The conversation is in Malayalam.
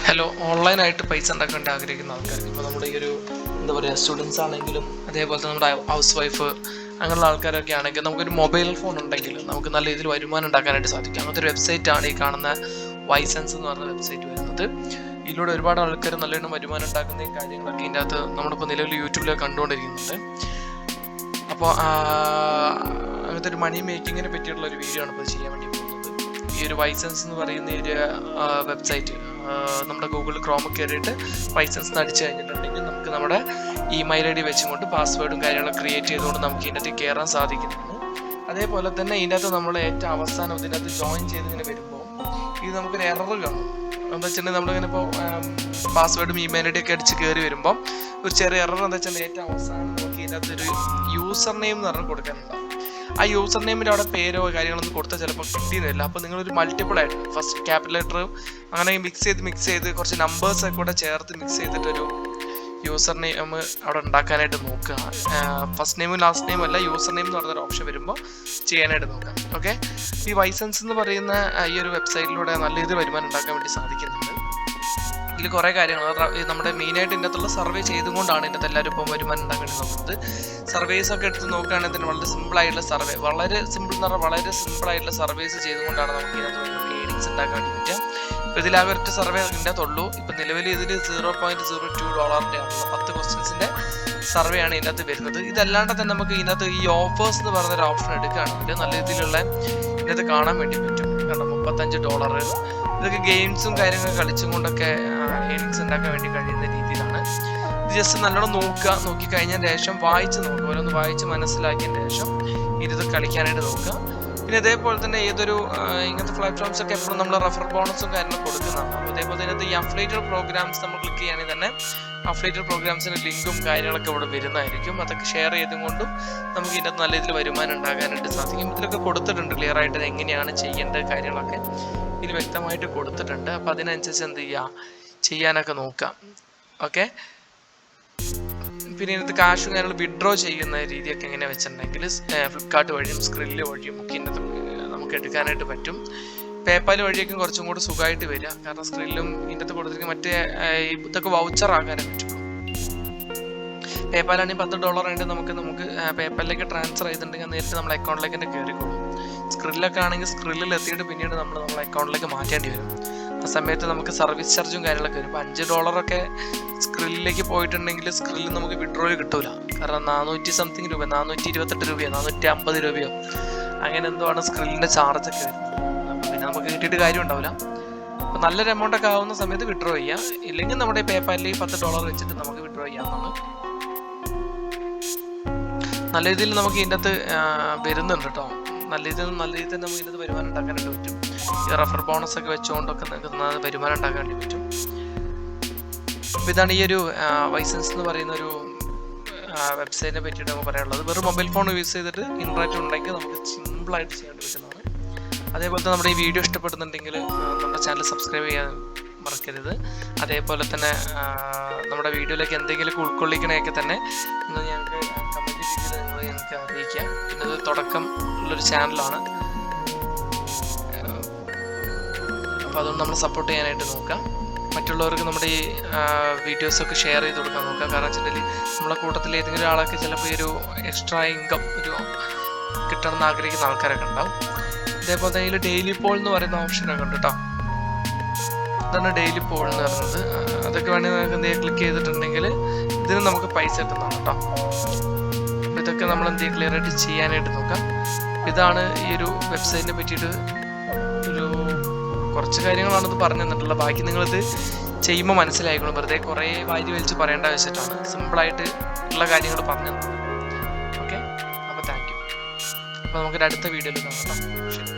ഹലോ, ഓൺലൈനായിട്ട് പൈസ ഉണ്ടാക്കേണ്ട ആഗ്രഹിക്കുന്ന ആൾക്കാർക്ക് ഇപ്പോൾ നമ്മുടെ ഈ ഒരു എന്താ പറയുക സ്റ്റുഡൻസ് ആണെങ്കിലും അതേപോലെ തന്നെ നമ്മുടെ ഹൗസ് വൈഫ് അങ്ങനെയുള്ള ആൾക്കാരൊക്കെ ആണെങ്കിൽ നമുക്കൊരു മൊബൈൽ ഫോൺ ഉണ്ടെങ്കിൽ നമുക്ക് നല്ല രീതിയിൽ വരുമാനം ഉണ്ടാക്കാനായിട്ട് സാധിക്കും. അങ്ങനത്തെ ഒരു വെബ്സൈറ്റാണ് ഈ കാണുന്ന വൈസെൻസ് എന്ന് പറഞ്ഞ വെബ്സൈറ്റ് വരുന്നത്. ഇതിലൂടെ ഒരുപാട് ആൾക്കാർ നല്ലവണ്ണം വരുമാനം ഉണ്ടാക്കുന്ന കാര്യങ്ങളൊക്കെ ഇതിൻ്റെ അകത്ത് നമ്മളിപ്പോൾ നിലവിൽ യൂട്യൂബിലൊക്കെ കണ്ടുകൊണ്ടിരിക്കുന്നുണ്ട്. അപ്പോൾ അങ്ങനത്തെ ഒരു മണി മേക്കിങ്ങിനെ പറ്റിയിട്ടുള്ള ഒരു വീഡിയോ ആണ് ഇപ്പോൾ ചെയ്യാൻ വേണ്ടി പോകുന്നത്. ഈ ഒരു വൈസെൻസ് എന്ന് പറയുന്ന ഒരു വെബ്സൈറ്റ് നമ്മുടെ ഗൂഗിൾ ക്രോമിൽ കയറിയിട്ട് വൈസെൻസ് അടിച്ചു കഴിഞ്ഞിട്ടുണ്ടെങ്കിൽ നമുക്ക് നമ്മുടെ ഇമെയിൽ ID വെച്ചുകൊണ്ട് പാസ്വേഡും കാര്യങ്ങളൊക്കെ ക്രിയേറ്റ് ചെയ്തുകൊണ്ട് നമുക്ക് ഇതിനകത്ത് കയറാൻ സാധിക്കുന്നതാണ്. അതേപോലെ തന്നെ ഇതിനകത്ത് നമ്മൾ ഏറ്റവും അവസാനം ഇതിനകത്ത് ജോയിൻ ചെയ്തിങ്ങനെ വരുമ്പോൾ ഇത് നമുക്കൊരു എറർ കാണും. എന്താ വെച്ചിട്ടുണ്ടെങ്കിൽ നമ്മളിങ്ങനെ ഇപ്പോൾ പാസ്വേഡും ഇമെയിൽ ID ഒക്കെ അടിച്ച് കയറി വരുമ്പോൾ ഒരു ചെറിയ എറർ എന്താ വെച്ചിട്ടുണ്ടെങ്കിൽ ഏറ്റവും അവസാനം നമുക്ക് ഇതിനകത്തൊരു യൂസർ നെയിം എന്ന് പറഞ്ഞ് കൊടുക്കാനുണ്ടാവും. ആ യൂസർ നെയിമിൻ്റെ അവിടെ പേരോ കാര്യങ്ങളൊന്നും കൊടുത്താൽ ചിലപ്പോൾ കിട്ടിയിരുന്നില്ല. അപ്പോൾ നിങ്ങളൊരു മൾട്ടിപ്പിൾ ആയിട്ട് ഫസ്റ്റ് ക്യാപിറ്റൽ ലെറ്റർ അങ്ങനെ മിക്സ് ചെയ്ത് കുറച്ച് നമ്പേഴ്സൊക്കെ കൂടെ ചേർത്ത് മിക്സ് ചെയ്തിട്ടൊരു യൂസർ നെയിം അവിടെ ഉണ്ടാക്കാനായിട്ട് നോക്കുക. ഫസ്റ്റ് നെയിമും ലാസ്റ്റ് നെയിമും അല്ല, യൂസർ നെയിം എന്ന് പറഞ്ഞൊരു ഓപ്ഷൻ വരുമ്പോൾ ചെയ്യാനായിട്ട് നോക്കാം. ഓക്കെ, ഈ വൈസെൻസ് എന്ന് പറയുന്ന ഈ ഒരു വെബ്സൈറ്റിലൂടെ നല്ല രീതിയിൽ വരുമാനം ഉണ്ടാക്കാൻ വേണ്ടി സാധിക്കുന്നുണ്ട്. ഇതിൽ കുറേ കാര്യങ്ങൾ നമ്മുടെ മെയിനായിട്ട് ഇതിൻ്റെ അകത്തുള്ള സർവേ ചെയ്തുകൊണ്ടാണ് ഇതിൻ്റെ അകത്ത് എല്ലാവരും ഇപ്പം വരുമാനം ഉണ്ടാക്കേണ്ടി നോക്കുന്നത്. സർവേസ് ഒക്കെ എടുത്ത് നോക്കുകയാണെങ്കിൽ തന്നെ വളരെ സിമ്പിളായിട്ടുള്ള സർവേ, വളരെ സിമ്പിൾ എന്ന് പറഞ്ഞാൽ വളരെ സിമ്പിളായിട്ടുള്ള സർവേസ് ചെയ്തുകൊണ്ടാണ് നമുക്ക് ഇതിനകത്ത് ഏണിങ്സ് ഉണ്ടാക്കാൻ വേണ്ടി പറ്റുക. ഇപ്പോൾ ഇതിലാകെ ഒറ്റ സർവേ ഇതിൻ്റെ അകത്തുള്ളൂ. ഇപ്പം നിലവിൽ ഇതിൽ $0.02 10 ക്വസ്റ്റ്യൻസിൻ്റെ സർവേ ആണ് ഇതിനകത്ത് വരുന്നത്. ഇതല്ലാണ്ട് തന്നെ നമുക്ക് ഇതിനകത്ത് ഈ ഓഫേഴ്സ് എന്ന് പറയുന്നൊരു ഓപ്ഷൻ എടുക്കുകയാണെങ്കിൽ നല്ല രീതിയിലുള്ള ഇതിനകത്ത് കാണാൻ വേണ്ടി പറ്റും. കാരണം $35 ഇതൊക്കെ ഗെയിംസും കാര്യങ്ങളൊക്കെ കളിച്ചും കൊണ്ടൊക്കെ ഏണിങ്സ് ഉണ്ടാക്കാൻ വേണ്ടി കഴിയുന്ന രീതിയിലാണ്. ഇത് ജസ്റ്റ് നല്ലോണം നോക്കി കഴിഞ്ഞതിന് ശേഷം ഓരോന്ന് വായിച്ച് മനസ്സിലാക്കിയതിന് ശേഷം ഇത് കളിക്കാനായിട്ട് നോക്കുക. പിന്നെ അതേപോലെ തന്നെ ഏതൊരു ഇങ്ങനത്തെ പ്ലാറ്റ്ഫോംസ് ഒക്കെ എപ്പോഴും നമ്മൾ റെഫർ ബോണസും കാര്യങ്ങളും കൊടുക്കുന്നതാണ്. അപ്പോൾ അതേപോലെ തന്നെ ഈ അഫിലിയേറ്റഡ് പ്രോഗ്രാംസ് നമ്മൾ ക്ലിക്ക് ചെയ്യുകയാണെങ്കിൽ തന്നെ അഫിലിയേറ്റഡ് പ്രോഗ്രാംസിന് ലിങ്കും കാര്യങ്ങളൊക്കെ ഇവിടെ വരുന്നതായിരിക്കും. അതൊക്കെ ഷെയർ ചെയ്തുകൊണ്ടും നമുക്ക് ഇതിനകത്ത് നല്ല രീതിയിൽ വരുമാനം ഉണ്ടാകാനായിട്ട് സാധിക്കും. ഇതിലൊക്കെ കൊടുത്തിട്ടുണ്ട് ക്ലിയർ ആയിട്ട് എങ്ങനെയാണ് ചെയ്യേണ്ട കാര്യങ്ങളൊക്കെ ഇതിൽ വ്യക്തമായിട്ട് കൊടുത്തിട്ടുണ്ട്. അപ്പോൾ അതിനനുസരിച്ച് എന്ത് ചെയ്യാനൊക്കെ നോക്കാം. ഓക്കെ, പിന്നെ ഇതിനകത്ത് കാശും കാര്യങ്ങൾ വിഡ്രോ ചെയ്യുന്ന രീതിയൊക്കെ എങ്ങനെ വെച്ചിട്ടുണ്ടെങ്കിൽ ഫ്ലിപ്കാർട്ട് വഴിയും സ്ക്രില്ല് വഴിയും ഒക്കെ ഇതിനകത്ത് നമുക്ക് എടുക്കാനായിട്ട് പറ്റും. പേപ്പാൽ വഴിയൊക്കെ കുറച്ചും കൂടി സുഖമായിട്ട് വരിക. കാരണം സ്ക്രില്ലും ഇതിനകത്ത് കൊടുത്തിരിക്കുന്ന മറ്റേ ഇതൊക്കെ വൗച്ചർ ആക്കാനേ പറ്റും. പേപ്പാലാണെങ്കിൽ $10 ആയിട്ട് നമുക്ക് പേപ്പാലിലേക്ക് ട്രാൻസ്ഫർ ചെയ്തിട്ടുണ്ടെങ്കിൽ നേരിട്ട് നമ്മുടെ അക്കൗണ്ടിലേക്ക് തന്നെ കയറിക്കോളും. സ്ക്രില്ലൊക്കെ ആണെങ്കിൽ സ്ക്രില്ലിൽ എത്തിയിട്ട് പിന്നീട് നമ്മുടെ അക്കൗണ്ടിലേക്ക് മാറ്റേണ്ടി വരും. ആ സമയത്ത് നമുക്ക് സർവീസ് ചാർജും കാര്യങ്ങളൊക്കെ വരും. ഇപ്പോൾ $5 ഒക്കെ സ്ക്രില്ലിലേക്ക് പോയിട്ടുണ്ടെങ്കിൽ സ്ക്രില്ല് നമുക്ക് വിഡ്രോയിൽ കിട്ടൂല. കാരണം 400 സംതിങ് രൂപ, 428 രൂപയോ 450 രൂപയോ അങ്ങനെ എന്തോ ആണ് സ്ക്രില്ലിൻ്റെ ചാർജൊക്കെ വരുന്നത്. അപ്പോൾ പിന്നെ നമുക്ക് കിട്ടിയിട്ട് കാര്യം ഉണ്ടാവില്ല. അപ്പോൾ നല്ലൊരു എമൗണ്ടൊക്കെ ആവുന്ന സമയത്ത് വിഡ്രോ ചെയ്യാം. ഇല്ലെങ്കിൽ നമ്മുടെ പേപ്പാലിൽ $10 വെച്ചിട്ട് നമുക്ക് വിഡ്രോ ചെയ്യാവുന്നതാണ്. നല്ല രീതിയിൽ നമുക്ക് ഇതിൻ്റെ അകത്ത് വരുന്നുണ്ട് കേട്ടോ. നല്ല രീതിയിൽ നമുക്ക് ഇതിനകത്ത് വരുമാനം ഉണ്ടാക്കാനായിട്ട് പറ്റും. ഈ റെഫർ ബോണസ് ഒക്കെ വെച്ചുകൊണ്ടൊക്കെ നമുക്ക് വരുമാനം ഉണ്ടാക്കാൻ വേണ്ടി പറ്റും. അപ്പോൾ ഇതാണ് ഈ ഒരു വൈസെൻസ് എന്ന് പറയുന്ന ഒരു വെബ്സൈറ്റിനെ പറ്റിയിട്ട് നമുക്ക് പറയാനുള്ളത്. വെറും മൊബൈൽ ഫോൺ യൂസ് ചെയ്തിട്ട് ഇൻ്റർനെറ്റ് ഉണ്ടെങ്കിൽ നമുക്ക് സിമ്പിളായിട്ട് ചെയ്യാൻ പറ്റുന്നതാണ്. അതേപോലെ തന്നെ നമ്മുടെ ഈ വീഡിയോ ഇഷ്ടപ്പെടുന്നുണ്ടെങ്കിൽ നമ്മുടെ ചാനൽ സബ്സ്ക്രൈബ് ചെയ്യാൻ മറക്കരുത്. അതേപോലെ തന്നെ നമ്മുടെ വീഡിയോയിലേക്ക് എന്തെങ്കിലും ഉൾക്കൊള്ളിക്കണയൊക്കെ തന്നെ നിങ്ങൾ ഞങ്ങൾക്ക് കമൻറ്റ് രീതിയിൽ ഞങ്ങൾക്ക് അറിയിക്കാം. പിന്നെ ഇത് തുടക്കം ഉള്ളൊരു ചാനലാണ്. അപ്പോൾ അതുകൊണ്ട് നമ്മൾ സപ്പോർട്ട് ചെയ്യാനായിട്ട് നോക്കാം. മറ്റുള്ളവർക്ക് നമ്മുടെ ഈ വീഡിയോസൊക്കെ ഷെയർ ചെയ്ത് കൊടുക്കാൻ നോക്കാം. കാരണം വെച്ചിട്ടുണ്ടെങ്കിൽ നമ്മളെ കൂട്ടത്തിൽ ഏതെങ്കിലും ആളൊക്കെ ചിലപ്പോൾ ഒരു എക്സ്ട്രാ ഇൻകം കിട്ടണമെന്ന് ആഗ്രഹിക്കുന്ന ആൾക്കാരൊക്കെ ഉണ്ടാവും. അതേപോലെ തന്നെ ഇതിൽ ഡെയിലി പോൾ എന്ന് പറയുന്ന ഓപ്ഷനൊക്കെ ഉണ്ട് കേട്ടോ. ഇതാണ് ഡെയിലി പോൾ എന്ന് പറയുന്നത്. അതൊക്കെ വേണമെങ്കിൽ നമുക്ക് എന്തെങ്കിലും ക്ലിക്ക് ചെയ്തിട്ടുണ്ടെങ്കിൽ ഇതിന് നമുക്ക് പൈസ കിട്ടുന്നതാണ് കേട്ടോ. അപ്പോൾ ഇതൊക്കെ നമ്മൾ എന്തെങ്കിലും ക്ലിയർ ആയിട്ട് ചെയ്യാനായിട്ട് നോക്കാം. ഇതാണ് ഈ ഒരു വെബ്സൈറ്റിനെ പറ്റിയിട്ട് ഒരു കുറച്ച് കാര്യങ്ങളാണിത് പറഞ്ഞു തന്നിട്ടുള്ളത്. ബാക്കി നിങ്ങളിത് ചെയ്യുമ്പോൾ മനസ്സിലായിക്കണം. വെറുതെ കുറേ വാരി വലിച്ച് പറയേണ്ട വെച്ചിട്ടാണ് സിമ്പിളായിട്ട് ഉള്ള കാര്യങ്ങൾ പറഞ്ഞു തന്നത്. ഓക്കെ, അപ്പോൾ താങ്ക് യു. അപ്പോൾ നമുക്കൊരു അടുത്ത വീഡിയോയിൽ കാണാം കേട്ടോ. ശരി.